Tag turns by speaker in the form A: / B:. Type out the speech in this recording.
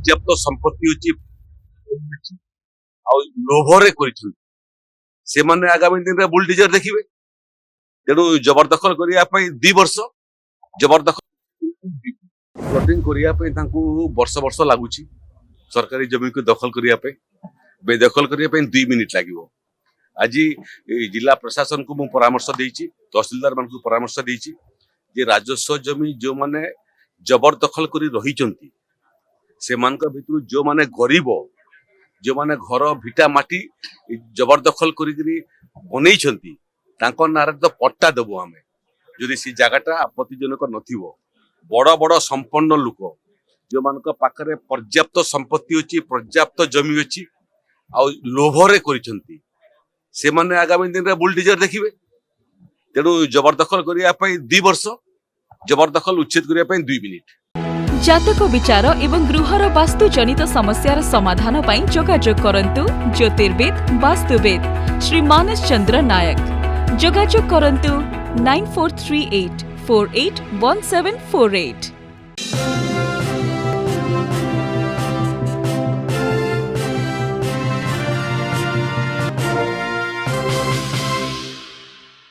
A: पर्याप्त संपत्ति होची लोभरे से आगामी दिन में बुलडोजर देखिए तेणु जबरदखल करने 2 वर्ष जबरदखल प्लॉटिंग करने वर्ष वर्ष लगुच सरकारी जमी को दखल करने बेदखल करने 2 मिनिट लगे। आज जिला प्रशासन को मुझे परामर्श देती तहसीलदार मान परामर्श देती जे राजस्व जमी जो माने जबरदखल कर रही से भितर जो माने गरीब जो माने घर भिटा माटी जबरदखल कर नारे तो पट्टा देबू आम जदि से जगटा आपत्तिजनक नथिबो बड़ बड़ संपन्न लोक जो मान पाखरे पर्याप्त संपत्ति अच्छी पर्याप्त जमी अच्छी लोभरे से आगामी दिन में बुलडोजर देखिए तेणु जबरदखल करने 2 वर्ष जबरदखल उच्छेद करने 2 मिनिट।
B: जातक विचार एवं गृहर वास्तु जनित समस्यार समाधान पाई जोगाजोग करंतु ज्योतिर्विद वास्तुविद श्री मानस चंद्र नायक। जोगाजोग करंतु 9438481748।